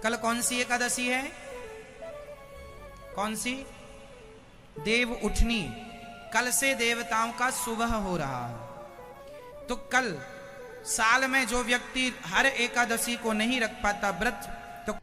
कल कौन सी एकादशी है? कौन सी? देव उठनी। कल से देवताओं का सुबह हो रहा है। तो कल साल में जो व्यक्ति हर एकादशी को नहीं रख पाता व्रत, तो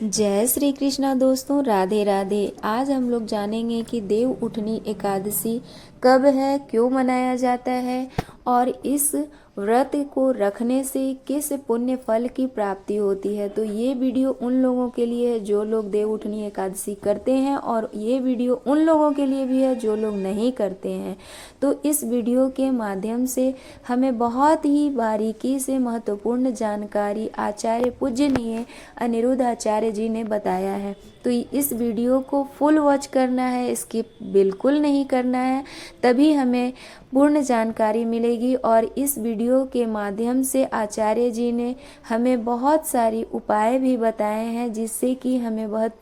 जय श्री कृष्णा दोस्तों, राधे राधे। आज हम लोग जानेंगे कि देव उठनी एकादशी कब है, क्यों मनाया जाता है और इस व्रत को रखने से किस पुण्य फल की प्राप्ति होती है। तो ये वीडियो उन लोगों के लिए है जो लोग देव उठनी एकादशी करते हैं और ये वीडियो उन लोगों के लिए भी है जो लोग नहीं करते हैं। तो इस वीडियो के माध्यम से हमें बहुत ही बारीकी से महत्वपूर्ण जानकारी आचार्य पूजनीय अनिरुद्ध आचार्य जी ने बताया है। तो इस वीडियो को फुल वॉच करना है, स्किप बिल्कुल नहीं करना है, तभी हमें पूर्ण जानकारी मिलेगी। और इस वीडियो के माध्यम से आचार्य जी ने हमें बहुत सारी उपाय भी बताए हैं जिससे कि हमें बहुत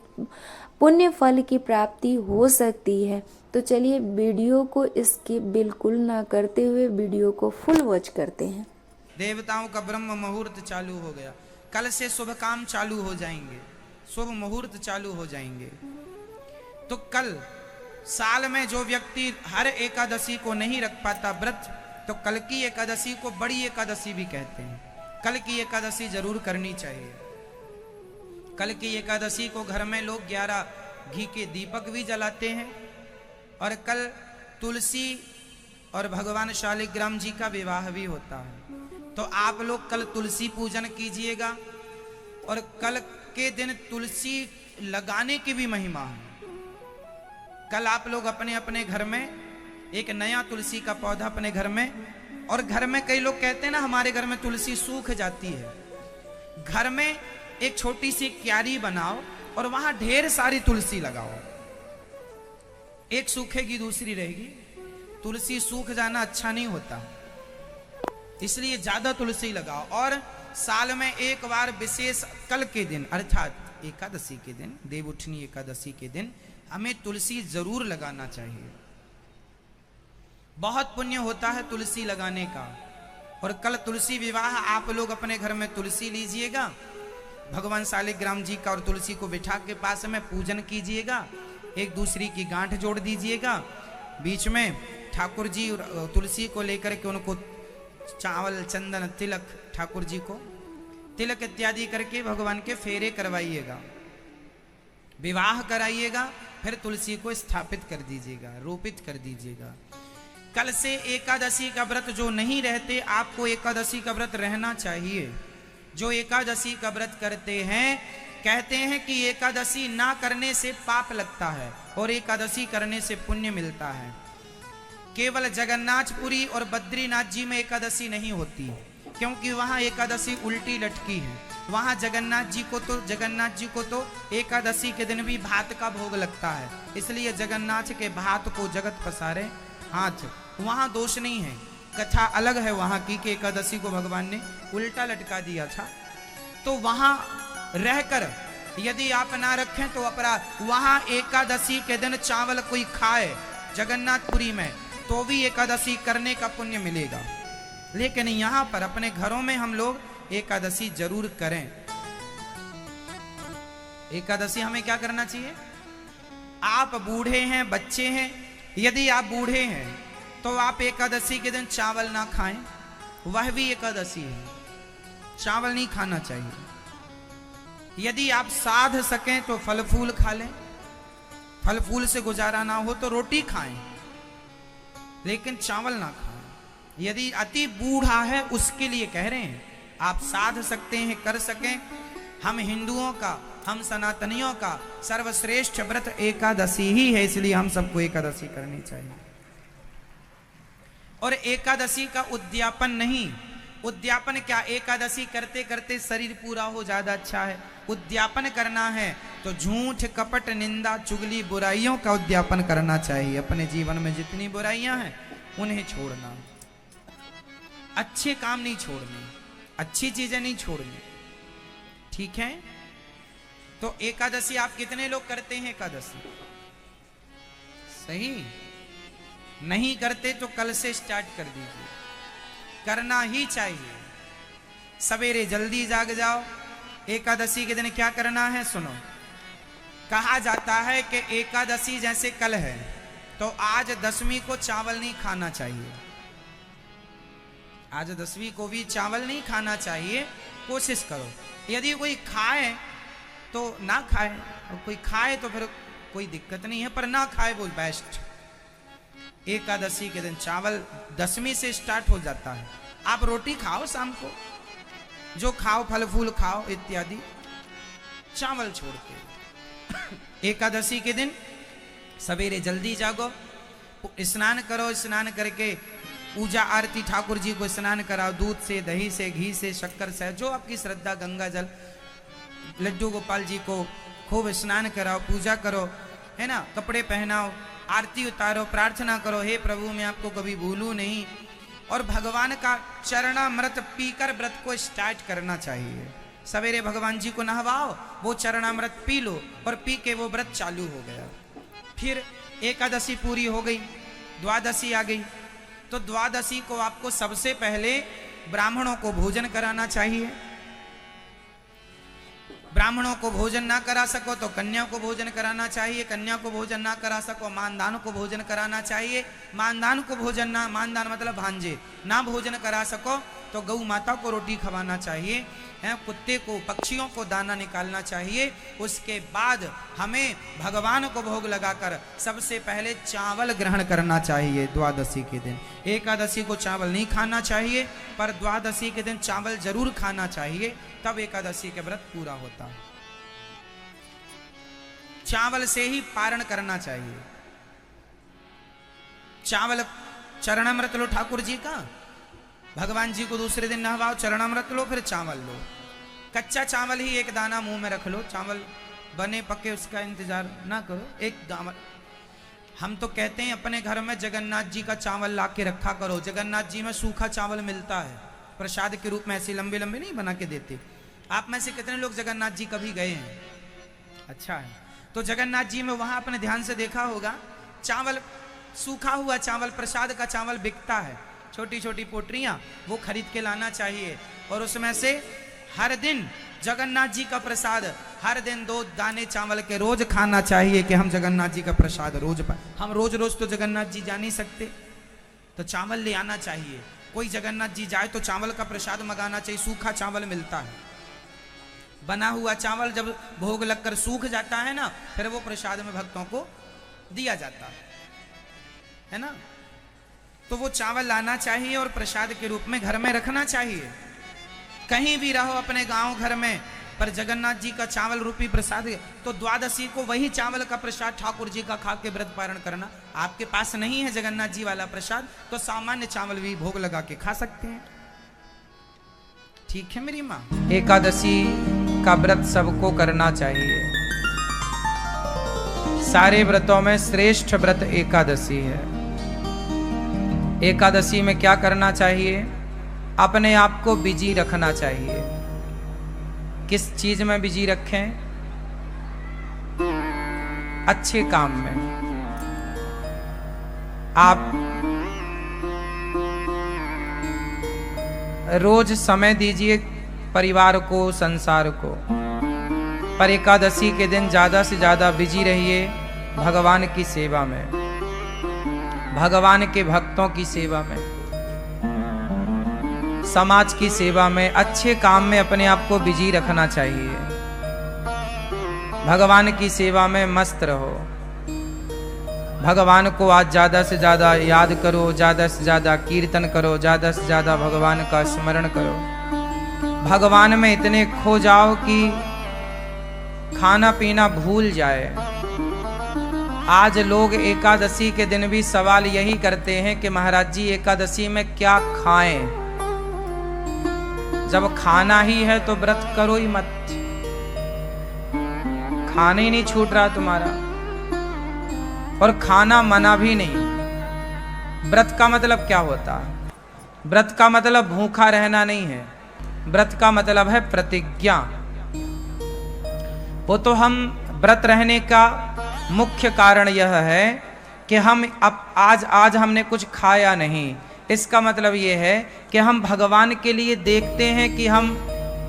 पुण्य फल की प्राप्ति हो सकती है। तो चलिए वीडियो को स्किप बिल्कुल ना करते हुए वीडियो को फुल वॉच करते हैं। देवताओं का ब्रह्म मुहूर्त चालू हो गया। कल से शुभ काम चालू हो जाएंगे, शुभ मुहूर्त चालू हो जाएंगे। तो कल साल में जो व्यक्ति हर एकादशी को नहीं रख पाता व्रत, तो कल की एकादशी को बड़ी एकादशी भी कहते हैं। कल की एकादशी जरूर करनी चाहिए। कल की एकादशी को घर में लोग 11 घी के दीपक भी जलाते हैं। और कल तुलसी और भगवान शालिग्राम जी का विवाह भी होता है। तो आप लोग कल तुलसी पूजन कीजिएगा। और कल के दिन तुलसी लगाने की भी महिमा है। कल आप लोग अपने अपने घर में एक नया तुलसी का पौधा अपने घर में, और घर में कई लोग कहते हैं ना हमारे घर में तुलसी सूख जाती है, घर में एक छोटी सी क्यारी बनाओ और वहां ढेर सारी तुलसी लगाओ। एक सूखेगी दूसरी रहेगी। तुलसी सूख जाना अच्छा नहीं होता, इसलिए ज्यादा तुलसी लगाओ। और साल में एक बार विशेष कल के दिन अर्थात एकादशी के दिन, देव उठनी एकादशी के दिन हमें तुलसी जरूर लगाना चाहिए। बहुत पुण्य होता है तुलसी लगाने का। और कल तुलसी विवाह, आप लोग अपने घर में तुलसी लीजिएगा, भगवान शालिग्राम जी का और तुलसी को बिठा के पास में पूजन कीजिएगा। एक दूसरी की गांठ जोड़ दीजिएगा। बीच में ठाकुर जी तुलसी को लेकर के उनको चावल, चंदन, तिलक, ठाकुर जी को तिलक इत्यादि करके भगवान के फेरे करवाइएगा, विवाह कराइएगा। फिर तुलसी को स्थापित कर दीजिएगा, रोपित कर दीजिएगा। कल से एकादशी का व्रत जो नहीं रहते, आपको एकादशी का व्रत रहना चाहिए। जो एकादशी का व्रत करते हैं कहते हैं कि एकादशी ना करने से पाप लगता है और एकादशी करने से पुण्य मिलता है। केवल जगन्नाथपुरी और बद्रीनाथ जी में एकादशी नहीं होती, क्योंकि वहां एकादशी उल्टी लटकी है। वहां जगन्नाथ जी को तो एकादशी के दिन भी भात का भोग लगता है, इसलिए जगन्नाथ के भात को जगत पसारे हाथ, वहां दोष नहीं है। कथा अलग है वहां की कि एकादशी को भगवान ने उल्टा लटका दिया था। तो वहां रहकर यदि आप ना रखें तो अपराध। वहां एकादशी के दिन चावल कोई खाए जगन्नाथपुरी में तो भी एकादशी करने का पुण्य मिलेगा। लेकिन यहां पर अपने घरों में हम लोग एकादशी जरूर करें। एकादशी हमें क्या करना चाहिए? आप बूढ़े हैं, बच्चे हैं, यदि आप बूढ़े हैं तो आप एकादशी के दिन चावल ना खाएं, वह भी एकादशी है, चावल नहीं खाना चाहिए। यदि आप साध सकें तो फल फूल खा लें, फल फूल से गुजारा ना हो तो रोटी खाएं, लेकिन चावल ना खाएं। यदि अति बूढ़ा है उसके लिए कह रहे हैं, आप साध सकते हैं, कर सकें। हम हिंदुओं का, हम सनातनियों का सर्वश्रेष्ठ व्रत एकादशी ही है, इसलिए हम सबको एकादशी करनी चाहिए। और एकादशी का उद्यापन नहीं, उद्यापन क्या, एकादशी करते करते शरीर पूरा हो ज्यादा अच्छा है। उद्यापन करना है तो झूठ, कपट, निंदा, चुगली, बुराइयों का उद्यापन करना चाहिए। अपने जीवन में जितनी बुराइयां हैं उन्हें छोड़ना, अच्छे काम नहीं छोड़ने, अच्छी चीजें नहीं छोड़नी, ठीक है। तो एकादशी आप कितने लोग करते हैं? एकादशी सही नहीं करते तो कल से स्टार्ट कर दीजिए, करना ही चाहिए। सवेरे जल्दी जाग जाओ, एकादशी के दिन क्या करना है सुनो। कहा जाता है कि एकादशी जैसे कल है तो आज दसवीं को चावल नहीं खाना चाहिए। आज दसवीं को भी चावल नहीं खाना चाहिए। कोशिश करो, यदि कोई खाए तो ना खाए, और कोई खाए तो फिर कोई दिक्कत नहीं है, पर ना खाए वो बेस्ट। एकादशी के दिन चावल दसवीं से स्टार्ट हो जाता है। आप रोटी खाओ शाम को, जो खाओ फल फूल खाओ इत्यादि, चावल छोड़ के। एकादशी के दिन सवेरे जल्दी जागो, स्नान करो, स्नान करके पूजा आरती, ठाकुर जी को स्नान कराओ, दूध से, दही से, घी से, शक्कर से, जो आपकी श्रद्धा, गंगा जल, लड्डू गोपाल जी को खूब स्नान कराओ, पूजा करो, है ना, कपड़े पहनाओ, आरती उतारो, प्रार्थना करो, हे प्रभु मैं आपको कभी भूलूं नहीं। और भगवान का चरणामृत पीकर व्रत को स्टार्ट करना चाहिए। सवेरे भगवान जी को नहवाओ, वो चरणामृत पी लो और पी के वो व्रत चालू हो गया। फिर एकादशी पूरी हो गई, द्वादशी आ गई, तो द्वादशी को आपको सबसे पहले ब्राह्मणों को भोजन कराना चाहिए। ब्राह्मणों को भोजन ना करा सको तो कन्या को भोजन कराना चाहिए। कन्या को भोजन ना करा सको मानदान को भोजन कराना चाहिए। मानदान को भोजन ना, मानदान मतलब भांजे, ना भोजन करा सको तो गौ माता को रोटी खवाना चाहिए, कुत्ते को, पक्षियों को दाना निकालना चाहिए। उसके बाद हमें भगवान को भोग लगाकर सबसे पहले चावल ग्रहण करना चाहिए द्वादशी के दिन। एकादशी को चावल नहीं खाना चाहिए, पर द्वादशी के दिन चावल जरूर खाना चाहिए, तब एकादशी के व्रत पूरा होता है। चावल से ही पारण करना चाहिए। चावल चरणामृत लो ठाकुर जी का, भगवान जी को दूसरे दिन नहवाओ, चरणामृत लो, फिर चावल लो। कच्चा चावल ही एक दाना मुंह में रख लो, चावल बने पके उसका इंतजार ना करो, एक दाना। हम तो कहते हैं अपने घर में जगन्नाथ जी का चावल ला के रखा करो। जगन्नाथ जी में सूखा चावल मिलता है प्रसाद के रूप में, ऐसे लंबे लंबे नहीं बना के देते। आप में से कितने लोग जगन्नाथ जी कभी गए हैं? अच्छा है, तो जगन्नाथ जी में वहां अपने ध्यान से देखा होगा, चावल, सूखा हुआ चावल, प्रसाद का चावल बिकता है, छोटी छोटी पोटरियां, वो खरीद के लाना चाहिए। और उसमें से हर दिन जगन्नाथ जी का प्रसाद, हर दिन 2 दाने चावल के रोज खाना चाहिए कि हम जगन्नाथ जी का प्रसाद रोज पाए। हम रोज रोज तो जगन्नाथ जी जा नहीं सकते, तो चावल ले आना चाहिए। कोई जगन्नाथ जी जाए तो चावल का प्रसाद मंगाना चाहिए। सूखा चावल मिलता है, बना हुआ चावल जब भोग लगकर सूख जाता है ना, फिर वो प्रसाद में भक्तों को दिया जाता है ना। तो वो चावल लाना चाहिए और प्रसाद के रूप में घर में रखना चाहिए। कहीं भी रहो अपने गांव घर में, पर जगन्नाथ जी का चावल रूपी प्रसाद, तो द्वादशी को वही चावल का प्रसाद ठाकुर जी का खा के व्रत पारण करना। आपके पास नहीं है जगन्नाथ जी वाला प्रसाद तो सामान्य चावल भी भोग लगा के खा सकते हैं। ठीक है मेरी माँ। एकादशी का व्रत सबको करना चाहिए। सारे व्रतों में श्रेष्ठ व्रत एकादशी है। एकादशी में क्या करना चाहिए? अपने आप को बिजी रखना चाहिए। किस चीज में बिजी रखें? अच्छे काम में। आप रोज समय दीजिए परिवार को, संसार को, पर एकादशी के दिन ज्यादा से ज्यादा बिजी रहिए भगवान की सेवा में, भगवान के भक्तों की सेवा में, समाज की सेवा में, अच्छे काम में अपने आप को बिजी रखना चाहिए। भगवान की सेवा में मस्त रहो। भगवान को आज ज्यादा से ज्यादा याद करो, ज्यादा से ज्यादा कीर्तन करो, ज्यादा से ज्यादा भगवान का स्मरण करो। भगवान में इतने खो जाओ कि खाना पीना भूल जाए। आज लोग एकादशी के दिन भी सवाल यही करते हैं कि महाराज जी एकादशी में क्या खाएं? जब खाना ही है तो व्रत करो ही मत। खाना ही नहीं छूट रहा तुम्हारा, और खाना मना भी नहीं। व्रत का मतलब क्या होता है? व्रत का मतलब भूखा रहना नहीं है। व्रत का मतलब है प्रतिज्ञा। वो तो हम व्रत रहने का मुख्य कारण यह है कि हम आज हमने कुछ खाया नहीं। इसका मतलब ये है कि हम भगवान के लिए देखते हैं कि हम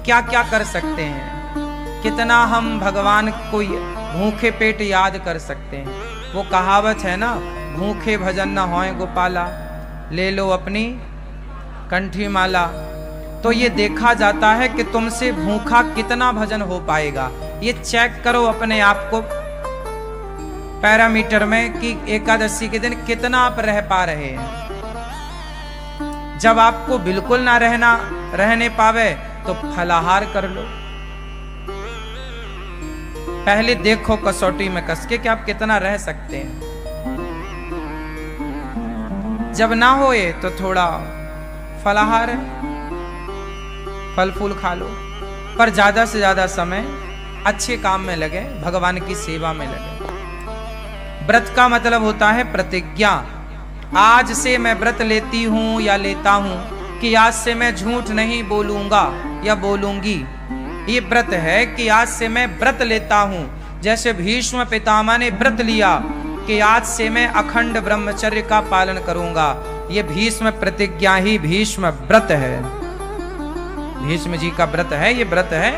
क्या क्या कर सकते हैं। कितना हम भगवान को भूखे पेट याद कर सकते हैं। वो कहावत है ना, भूखे भजन न होए गोपाला, ले लो अपनी कंठी माला। तो ये देखा जाता है कि तुमसे भूखा कितना भजन हो पाएगा। ये चेक करो अपने आप को पैरामीटर में कि एकादशी के दिन कितना आप रह पा रहे हैं। जब आपको बिल्कुल ना रहने पावे तो फलाहार कर लो। पहले देखो कसौटी में कस के कि आप कितना रह सकते हैं। जब ना होए तो थोड़ा फलाहार है, फल फूल खा लो, पर ज्यादा से ज्यादा समय अच्छे काम में लगे, भगवान की सेवा में लगे। व्रत का मतलब होता है प्रतिज्ञा। आज से मैं व्रत लेती हूं या लेता हूं कि आज से मैं झूठ नहीं बोलूंगा या बोलूंगी। ये व्रत है कि आज से मैं व्रत लेता हूं। जैसे भीष्म पितामह ने व्रत लिया कि आज से मैं अखंड ब्रह्मचर्य का पालन करूंगा। ये भीष्म प्रतिज्ञा ही भीष्म व्रत है। भीष्म जी का व्रत है, ये व्रत है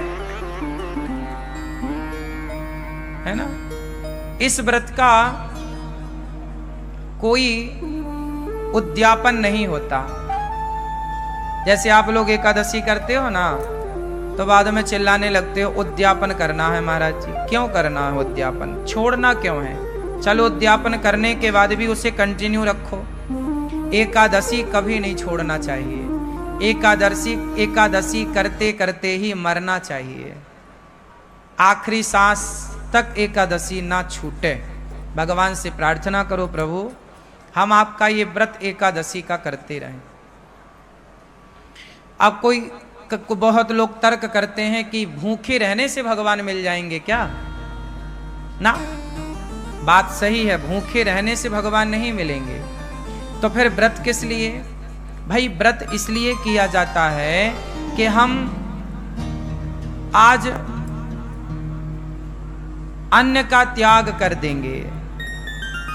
ना। इस व्रत का कोई उद्यापन नहीं होता। जैसे आप लोग एकादशी करते हो ना, तो बाद में चिल्लाने लगते हो उद्यापन करना है महाराज जी। क्यों करना है उद्यापन? छोड़ना क्यों है? चलो उद्यापन करने के बाद भी उसे कंटिन्यू रखो। एकादशी कभी नहीं छोड़ना चाहिए। एकादशी करते करते ही मरना चाहिए। आखिरी सांस तक एकादशी ना छूटे। भगवान से प्रार्थना करो, प्रभु हम आपका ये व्रत एकादशी का करते रहें। अब बहुत लोग तर्क करते हैं कि भूखे रहने से भगवान मिल जाएंगे क्या? ना, बात सही है, भूखे रहने से भगवान नहीं मिलेंगे। तो फिर व्रत किस लिए? भाई व्रत इसलिए किया जाता है कि हम आज अन्न का त्याग कर देंगे।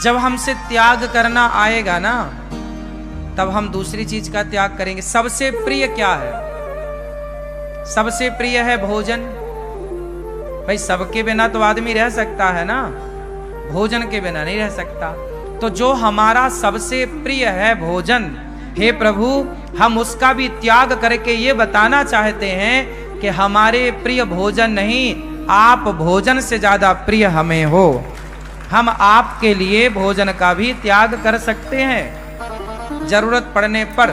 जब हमसे त्याग करना आएगा ना, तब हम दूसरी चीज का त्याग करेंगे। सबसे प्रिय क्या है? सबसे प्रिय है भोजन। भाई सबके बिना तो आदमी रह सकता है ना, भोजन के बिना नहीं रह सकता। तो जो हमारा सबसे प्रिय है भोजन, हे प्रभु हम उसका भी त्याग करके ये बताना चाहते हैं कि हमारे प्रिय भोजन नहीं, आप भोजन से ज्यादा प्रिय हमें हो। हम आपके लिए भोजन का भी त्याग कर सकते हैं जरूरत पड़ने पर।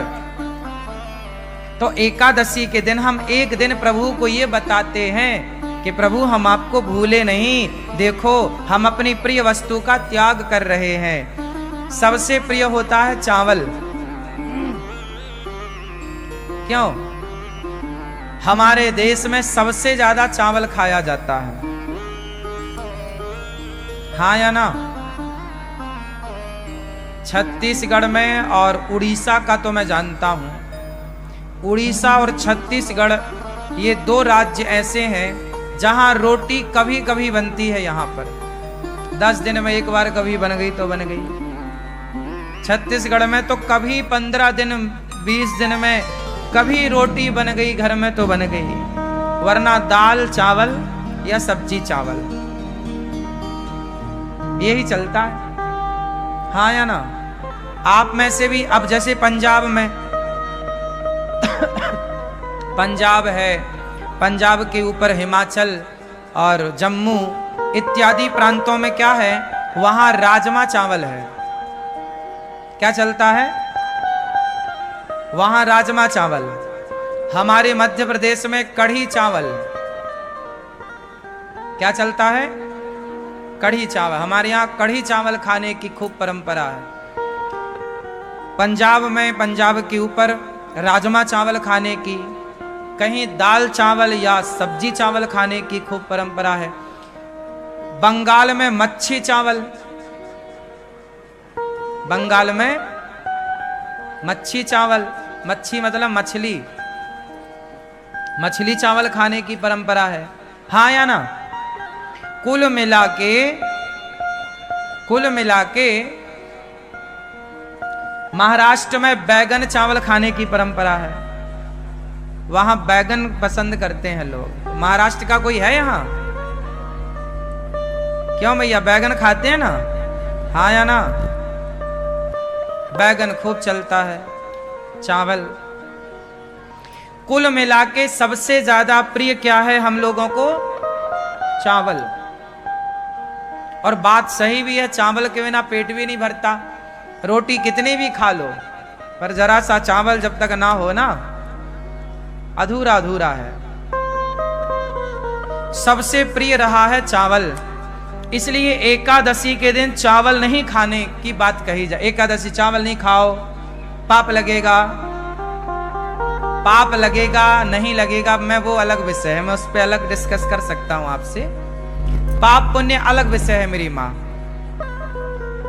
तो एकादशी के दिन हम एक दिन प्रभु को ये बताते हैं कि प्रभु हम आपको भूले नहीं, देखो हम अपनी प्रिय वस्तु का त्याग कर रहे हैं। सबसे प्रिय होता है चावल। क्यों? हमारे देश में सबसे ज्यादा चावल खाया जाता है, हाँ या ना? छत्तीसगढ़ में और उड़ीसा का तो मैं जानता हूं। उड़ीसा और छत्तीसगढ़ ये दो राज्य ऐसे हैं जहां रोटी कभी कभी बनती है। यहाँ पर 10 दिन में एक बार कभी बन गई तो बन गई। छत्तीसगढ़ में तो कभी 15 दिन 20 दिन में कभी रोटी बन गई घर में तो बन गई, वरना दाल चावल या सब्जी चावल यही चलता है, हाँ या ना? आप में से भी अब जैसे पंजाब में पंजाब है, पंजाब के ऊपर हिमाचल और जम्मू इत्यादि प्रांतों में क्या है, वहां राजमा चावल है। क्या चलता है? वहां राजमा चावल। हमारे मध्य प्रदेश में कढ़ी चावल। क्या चलता है? कढ़ी चावल। हमारे यहाँ कढ़ी चावल खाने की खूब परंपरा है। पंजाब में, पंजाब के ऊपर राजमा चावल खाने की, कहीं दाल चावल या सब्जी चावल खाने की खूब परंपरा है। बंगाल में मच्छी चावल, बंगाल में मच्छी चावल, मच्छी मतलब मछली, मछली चावल खाने की परंपरा है, हाँ या ना? कुल मिला के महाराष्ट्र में बैगन चावल खाने की परंपरा है। वहां बैगन पसंद करते हैं लोग। महाराष्ट्र का कोई है यहाँ? क्यों भैया, बैगन खाते हैं ना? हाँ या ना? बैगन खूब चलता है, चावल। कुल मिला के सबसे ज्यादा प्रिय क्या है हम लोगों को? चावल। और बात सही भी है, चावल के बिना पेट भी नहीं भरता। रोटी कितनी भी खा लो, पर जरा सा चावल जब तक ना हो ना, अधूरा अधूरा है। सबसे प्रिय रहा है चावल, इसलिए एकादशी के दिन चावल नहीं खाने की बात कही जाए। एकादशी चावल नहीं खाओ, पाप लगेगा। पाप लगेगा नहीं लगेगा, मैं वो अलग विषय है, मैं उस पर अलग डिस्कस कर सकता हूं आपसे। पाप पुण्य अलग विषय है मेरी माँ।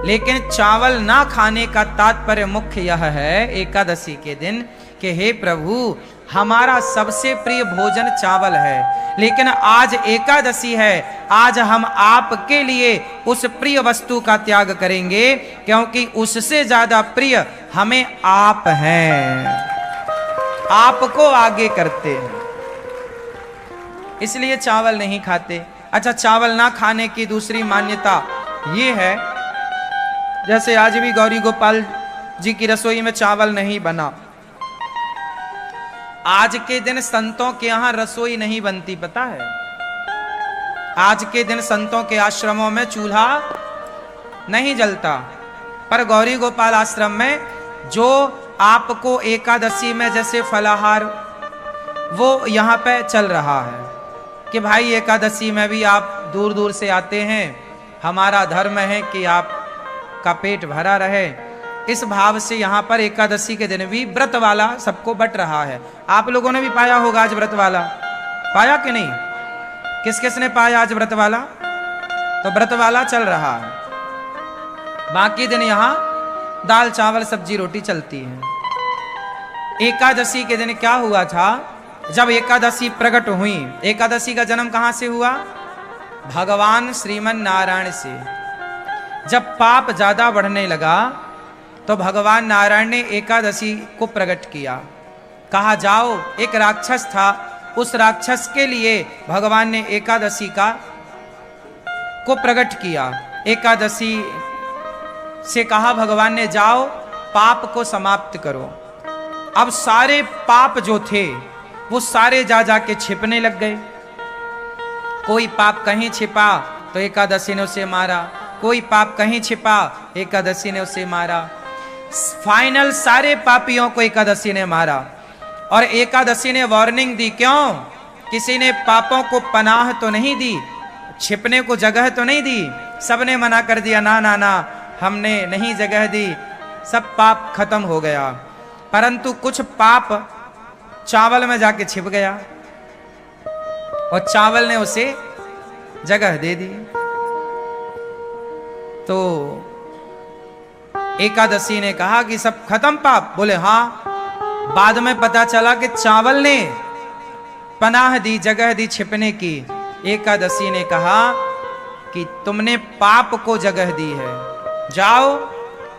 लेकिन चावल ना खाने का तात्पर्य मुख्य यह है एकादशी के दिन कि हे प्रभु, हमारा सबसे प्रिय भोजन चावल है, लेकिन आज एकादशी है, आज हम आपके लिए उस प्रिय वस्तु का त्याग करेंगे, क्योंकि उससे ज्यादा प्रिय हमें आप हैं, आपको आगे करते हैं, इसलिए चावल नहीं खाते। अच्छा, चावल ना खाने की दूसरी मान्यता ये है, जैसे आज भी गौरी गोपाल जी की रसोई में चावल नहीं बना। आज के दिन संतों के यहां रसोई नहीं बनती, पता है? आज के दिन संतों के आश्रमों में चूल्हा नहीं जलता, पर गौरी गोपाल आश्रम में जो आपको एकादशी में जैसे फलाहार, वो यहां पे चल रहा है कि भाई एकादशी में भी आप दूर दूर से आते हैं, हमारा धर्म है कि आपका पेट भरा रहे। इस भाव से यहाँ पर एकादशी के दिन भी व्रत वाला सबको बट रहा है। आप लोगों ने भी पाया होगा आज व्रत वाला, पाया कि नहीं? किस किस ने पाया आज व्रत वाला? तो व्रत वाला चल रहा है, बाकी दिन यहाँ दाल चावल सब्जी रोटी चलती है। एकादशी के दिन क्या हुआ था? जब एकादशी प्रकट हुई, एकादशी का जन्म कहां से हुआ? भगवान श्रीमन नारायण से। जब पाप ज्यादा बढ़ने लगा तो भगवान नारायण ने एकादशी को प्रकट किया। कहा जाओ, एक राक्षस था, उस राक्षस के लिए भगवान ने एकादशी को प्रकट किया। एकादशी से कहा भगवान ने, जाओ पाप को समाप्त करो। अब सारे पाप जो थे वो सारे जा जाके छिपने लग गए। कोई पाप कहीं छिपा तो एकादशी ने उसे मारा, कोई पाप कहीं छिपा एकादशी ने उसे मारा। फाइनल सारे पापियों को एकादशी ने मारा। और एकादशी ने वार्निंग दी, क्यों? किसी ने पापों को पनाह तो नहीं दी, छिपने को जगह तो नहीं दी। सबने मना कर दिया, ना ना ना, हमने नहीं जगह दी, सब पाप खत्म हो गया। परंतु कुछ पाप चावल में जाके छिप गया और चावल ने उसे जगह दे दी। तो एकादशी ने कहा कि सब खत्म पाप? बोले हाँ। बाद में पता चला कि चावल ने पनाह दी, जगह दी छिपने की। एकादशी ने कहा कि तुमने पाप को जगह दी है, जाओ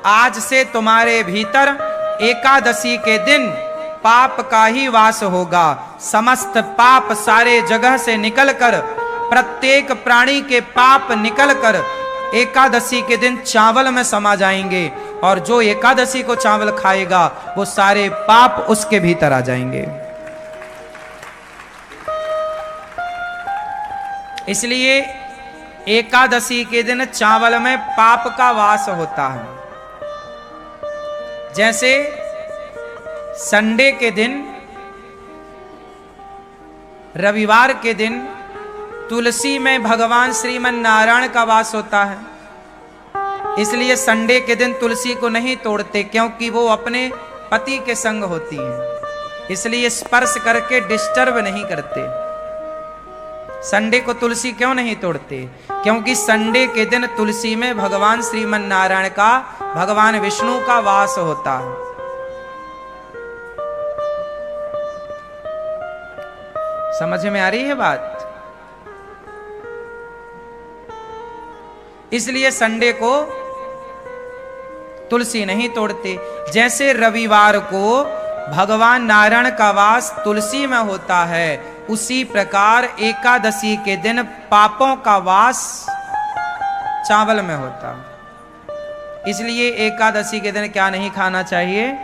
आज से तुम्हारे भीतर एकादशी के दिन पाप का ही वास होगा। समस्त पाप सारे जगह से निकलकर, प्रत्येक प्राणी के पाप निकलकर एकादशी के दिन चावल में समा जाएंगे, और जो एकादशी को चावल खाएगा वो सारे पाप उसके भीतर आ जाएंगे। इसलिए एकादशी के दिन चावल में पाप का वास होता है। जैसे संडे के दिन, रविवार के दिन तुलसी में भगवान श्रीमन नारायण का वास होता है, इसलिए संडे के दिन तुलसी को नहीं तोड़ते, क्योंकि वो अपने पति के संग होती है, इसलिए स्पर्श करके डिस्टर्ब नहीं करते। संडे को तुलसी क्यों नहीं तोड़ते? क्योंकि संडे के दिन तुलसी में भगवान श्रीमन नारायण का, भगवान विष्णु का वास होता है। समझ में आ रही है बात? इसलिए संडे को तुलसी नहीं तोड़ते। जैसे रविवार को भगवान नारायण का वास तुलसी में होता है, उसी प्रकार एकादशी के दिन पापों का वास चावल में होता। इसलिए एकादशी के दिन क्या नहीं खाना चाहिए?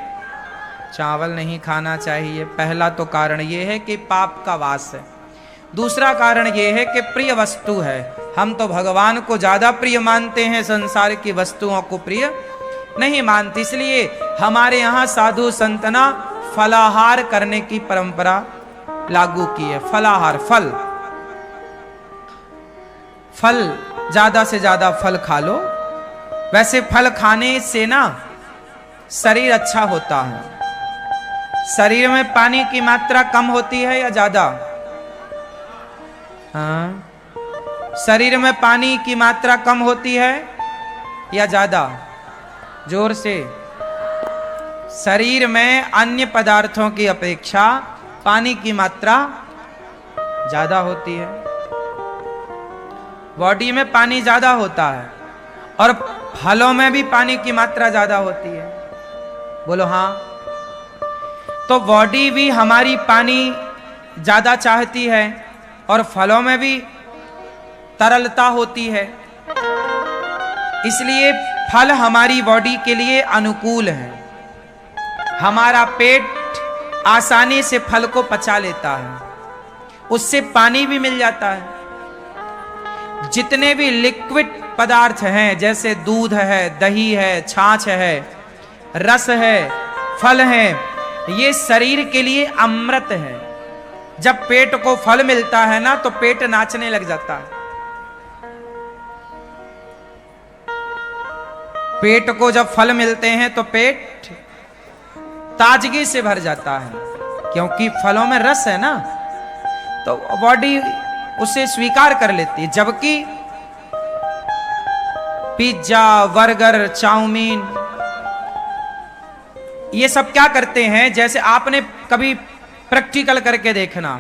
चावल नहीं खाना चाहिए। पहला तो कारण यह है कि पाप का वास है। दूसरा कारण यह है कि प्रिय वस्तु है। हम तो भगवान को ज्यादा प्रिय मानते हैं, संसार की वस्तुओं को प्रिय नहीं मानते। इसलिए हमारे यहाँ साधु संतना फलाहार करने की परंपरा लागू की है। फलाहार, फल ज्यादा से ज्यादा फल खा लो। वैसे फल खाने से ना शरीर अच्छा होता है। शरीर में पानी की मात्रा कम होती है या ज्यादा? हाँ, शरीर में पानी की मात्रा कम होती है या ज्यादा? जोर से। शरीर में अन्य पदार्थों की अपेक्षा पानी की मात्रा ज्यादा होती है। बॉडी में पानी ज्यादा होता है और फलों में भी पानी की मात्रा ज्यादा होती है। बोलो हाँ। तो बॉडी भी हमारी पानी ज्यादा चाहती है और फलों में भी तरलता होती है। इसलिए फल हमारी बॉडी के लिए अनुकूल है। हमारा पेट आसानी से फल को पचा लेता है, उससे पानी भी मिल जाता है। जितने भी लिक्विड पदार्थ हैं, जैसे दूध है, दही है, छाछ है, रस है, फल है, ये शरीर के लिए अमृत है। जब पेट को फल मिलता है ना तो पेट नाचने लग जाता है। पेट को जब फल मिलते हैं तो पेट ताजगी से भर जाता है, क्योंकि फलों में रस है ना, तो बॉडी उसे स्वीकार कर लेती है। जबकि पिज्जा, बर्गर, चाउमीन, ये सब क्या करते हैं? जैसे आपने कभी प्रैक्टिकल करके देखना,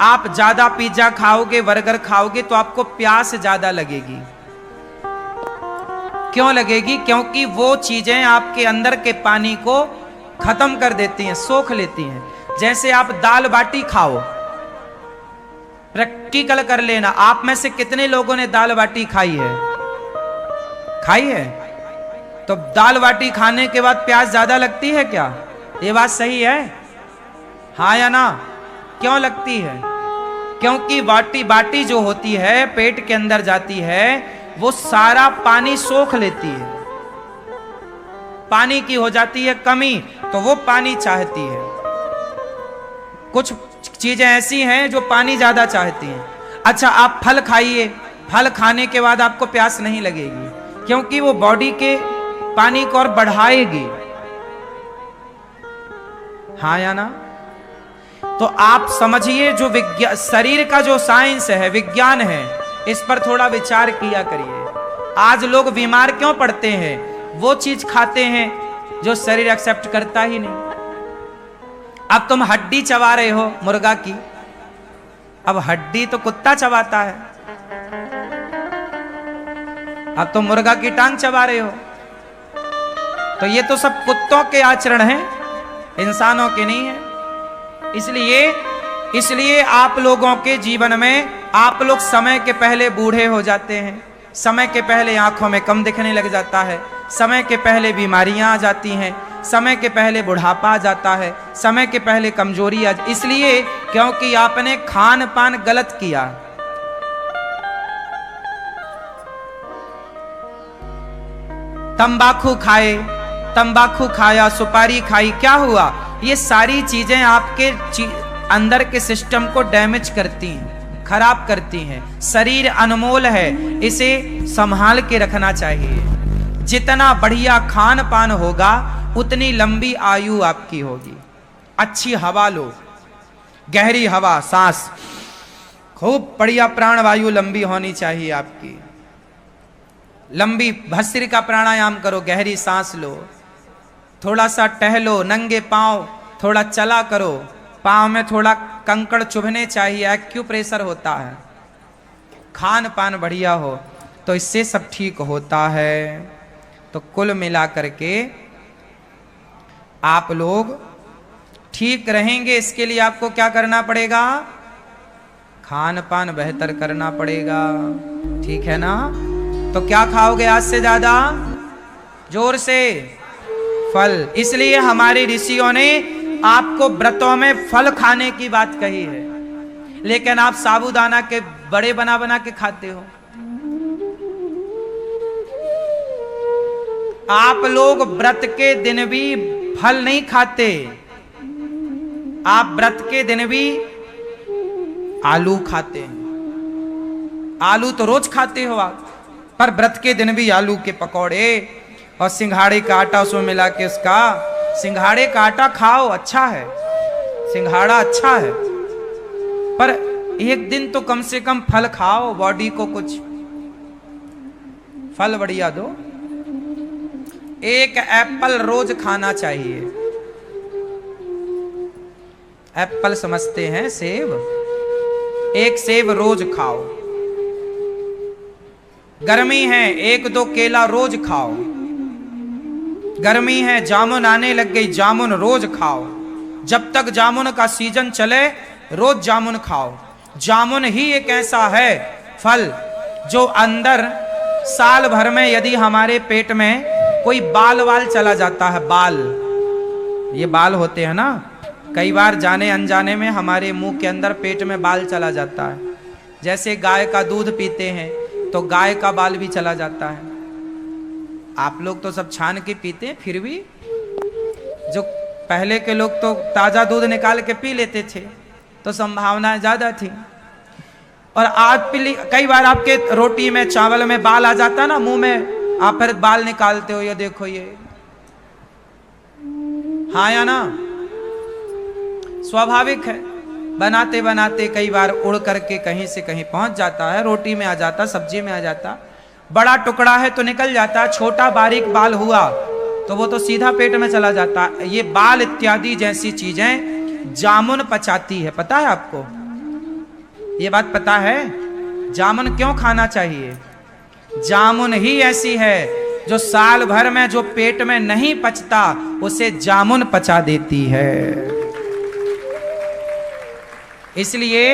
आप ज्यादा पिज्जा खाओगे, बर्गर खाओगे तो आपको प्यास ज्यादा लगेगी। क्यों लगेगी? क्योंकि वो चीजें आपके अंदर के पानी को खत्म कर देती हैं, सोख लेती हैं। जैसे आप दाल बाटी खाओ, प्रैक्टिकल कर लेना, आप में से कितने लोगों ने दाल बाटी खाई है? खाई है? तो दाल बाटी खाने के बाद प्यास ज्यादा लगती है क्या? ये बात सही है? हाँ या ना? क्यों लगती है? क्योंकि बाटी जो होती है पेट के अंदर जाती है, वो सारा पानी सोख लेती है, पानी की हो जाती है कमी, तो वो पानी चाहती है। कुछ चीजें ऐसी हैं जो पानी ज्यादा चाहती हैं। अच्छा, आप फल खाइए, फल खाने के बाद आपको प्यास नहीं लगेगी, क्योंकि वो बॉडी के पानी को और बढ़ाएगी। हाँ या ना? तो आप समझिए, जो विज्ञान, शरीर का जो साइंस है, विज्ञान है, इस पर थोड़ा विचार किया करिए। आज लोग बीमार क्यों पड़ते हैं? वो चीज खाते हैं जो शरीर एक्सेप्ट करता ही नहीं। अब तुम हड्डी चबा रहे हो मुर्गा की, अब हड्डी तो कुत्ता चबाता है, अब तुम मुर्गा की टांग चबा रहे हो। तो ये तो सब कुत्तों के आचरण हैं, इंसानों के नहीं है। इसलिए आप लोगों के जीवन में आप लोग समय के पहले बूढ़े हो जाते हैं, समय के पहले आंखों में कम दिखने लग जाता है, समय के पहले बीमारियां आ जाती हैं, समय के पहले बुढ़ापा आ जाता है, समय के पहले कमजोरी आ, इसलिए क्योंकि आपने खान पान गलत किया। तंबाकू खाए, तंबाकू खाया, सुपारी खाई, क्या हुआ? ये सारी चीजें आपके अंदर के सिस्टम को डैमेज करती हैं, खराब करती हैं। शरीर अनमोल है, इसे संभाल के रखना चाहिए। जितना बढ़िया खान पान होगा उतनी लंबी आयु आपकी होगी। अच्छी हवा लो, गहरी हवा, सांस, खूब बढ़िया प्राणवायु लंबी होनी चाहिए आपकी। लंबी भस्त्रिका प्राणायाम करो, गहरी सांस लो, थोड़ा सा टहलो, नंगे पांव थोड़ा चला करो, पांव में थोड़ा कंकड़ चुभने चाहिए, एक्यूप्रेशर होता है। खान पान बढ़िया हो तो इससे सब ठीक होता है। तो कुल मिला करके आप लोग ठीक रहेंगे, इसके लिए आपको क्या करना पड़ेगा? खान पान बेहतर करना पड़ेगा, ठीक है ना? तो क्या खाओगे आज से ज्यादा? जोर से फल। इसलिए हमारे ऋषियों ने आपको व्रतों में फल खाने की बात कही है, लेकिन आप साबूदाना के बड़े बना बना के खाते हो। आप लोग व्रत के दिन भी फल नहीं खाते, आप व्रत के दिन भी आलू खाते हैं। आलू तो रोज खाते हो आप, पर व्रत के दिन भी आलू के पकौड़े और सिंघाड़े का आटा उसमें मिला के उसका, सिंघाड़े का आटा खाओ, अच्छा है, सिंघाड़ा अच्छा है, पर एक दिन तो कम से कम फल खाओ, बॉडी को कुछ फल बढ़िया दो। एक एप्पल रोज खाना चाहिए। एप्पल समझते हैं सेब, एक सेब रोज खाओ। गर्मी है, एक दो केला रोज खाओ। गर्मी है, जामुन आने लग गई, जामुन रोज खाओ। जब तक जामुन का सीजन चले रोज जामुन खाओ। जामुन ही एक ऐसा है फल जो अंदर साल भर में यदि हमारे पेट में कोई बाल वाल चला जाता है, बाल, ये बाल होते हैं ना, कई बार जाने अनजाने में हमारे मुंह के अंदर पेट में बाल चला जाता है। जैसे गाय का दूध पीते हैं तो गाय का बाल भी चला जाता है। आप लोग तो सब छान के पीते हैं, फिर भी जो पहले के लोग तो ताजा दूध निकाल के पी लेते थे, तो संभावनाएं ज्यादा थी। और आप कई बार आपके रोटी में चावल में बाल आ जाता है ना मुंह में, आप फिर बाल निकालते हो, ये देखो ये, हाँ या ना? स्वाभाविक है। बनाते बनाते कई बार उड़ करके कहीं से कहीं पहुंच जाता है, रोटी में आ जाता, सब्जी में आ जाता। बड़ा टुकड़ा है तो निकल जाता, छोटा बारीक बाल हुआ तो वो तो सीधा पेट में चला जाता। ये बाल इत्यादि जैसी चीजें जामुन पचाती है, पता है आपको? ये बात पता है? जामुन क्यों खाना चाहिए? जामुन ही ऐसी है जो साल भर में जो पेट में नहीं पचता उसे जामुन पचा देती है। इसलिए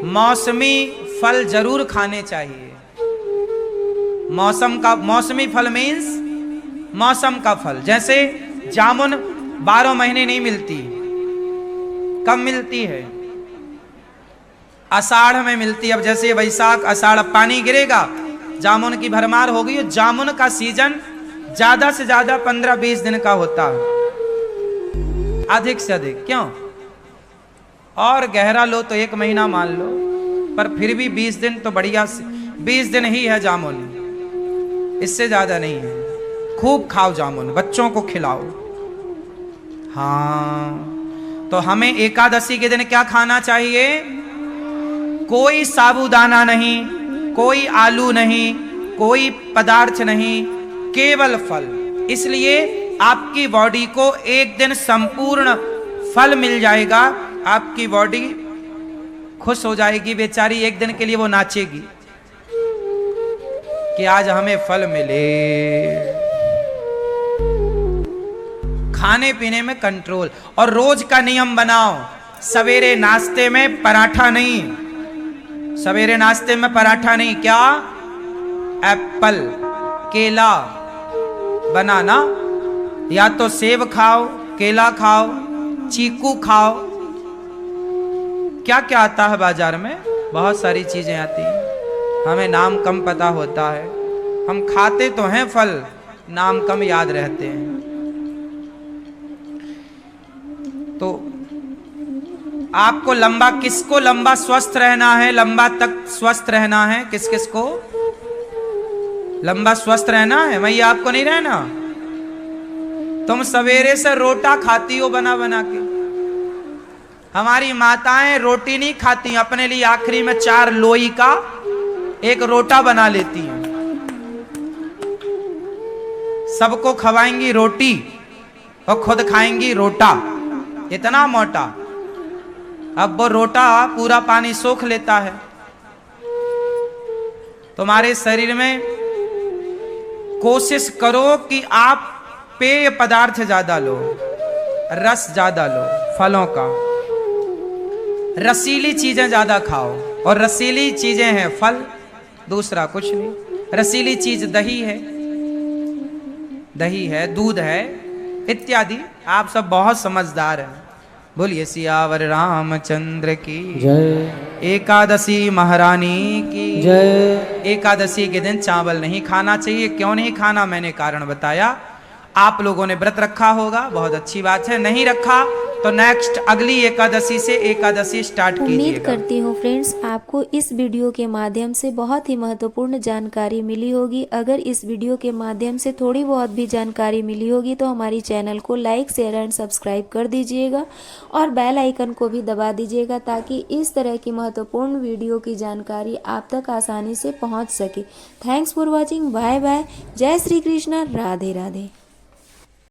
मौसमी फल जरूर खाने चाहिए। मौसमी फल मीन्स मौसम का फल। जैसे जामुन 12 महीने नहीं मिलती, कब मिलती है? आषाढ़ में मिलती। अब जैसे वैशाख आषाढ़ पानी गिरेगा, जामुन की भरमार होगी। जामुन का सीजन ज्यादा से ज्यादा 15-20 दिन का होता है, अधिक से अधिक। क्यों? और गहरा लो तो 1 महीना मान लो, पर फिर भी 20 दिन तो बढ़िया, 20 दिन ही है जामुन, इससे ज्यादा नहीं है। खूब खाओ जामुन, बच्चों को खिलाओ। हाँ, तो हमें एकादशी के दिन क्या खाना चाहिए? कोई साबूदाना नहीं, कोई आलू नहीं, कोई पदार्थ नहीं, केवल फल। इसलिए आपकी बॉडी को एक दिन संपूर्ण फल मिल जाएगा, आपकी बॉडी खुश हो जाएगी। बेचारी एक दिन के लिए वो नाचेगी कि आज हमें फल मिले। खाने पीने में कंट्रोल, और रोज का नियम बनाओ, सवेरे नाश्ते में पराठा नहीं, सवेरे नाश्ते में पराठा नहीं। क्या? एप्पल, केला, बनाना, या तो सेब खाओ, केला खाओ, चीकू खाओ। क्या क्या आता है बाजार में? बहुत सारी चीजें आती हैं, हमें नाम कम पता होता है। हम खाते तो हैं फल, नाम कम याद रहते हैं। तो आपको लंबा, किसको लंबा स्वस्थ रहना है, लंबा तक स्वस्थ रहना है? किस किस को लंबा स्वस्थ रहना है? मैया आपको नहीं रहना? तुम सवेरे से रोटा खाती हो बना बना के। हमारी माताएं रोटी नहीं खाती, अपने लिए आखिरी में 4 लोई का एक रोटा बना लेती हैं। सबको खवाएंगी रोटी और खुद खाएंगी रोटा, इतना मोटा। अब वो रोटा पूरा पानी सोख लेता है। तुम्हारे शरीर में कोशिश करो कि आप पेय पदार्थ ज्यादा लो, रस ज्यादा लो फलों का। रसीली चीजें ज्यादा खाओ, और रसीली चीजें हैं फल, दूसरा कुछ नहीं। रसीली चीज दही है, दूध है इत्यादि। आप सब बहुत समझदार हैं। बोलिए सियावर रामचंद्र की जय। एकादशी महारानी की जय। एकादशी के दिन चावल नहीं खाना चाहिए। क्यों नहीं खाना, मैंने कारण बताया। आप लोगों ने व्रत रखा होगा, बहुत अच्छी बात है। नहीं रखा तो नेक्स्ट अगली एकादशी से एकादशी स्टार्ट उम्मीद कीजिएगा। करती हूँ फ्रेंड्स आपको इस वीडियो के माध्यम से बहुत ही महत्वपूर्ण जानकारी मिली होगी। अगर इस वीडियो के माध्यम से थोड़ी बहुत भी जानकारी मिली होगी तो हमारी चैनल को लाइक शेयर एंड सब्सक्राइब कर दीजिएगा और बेल आइकन को भी दबा दीजिएगा ताकि इस तरह की महत्वपूर्ण वीडियो की जानकारी आप तक आसानी से पहुँच सके। Thanks for watching. Bye bye. जय श्री कृष्ण। राधे राधे।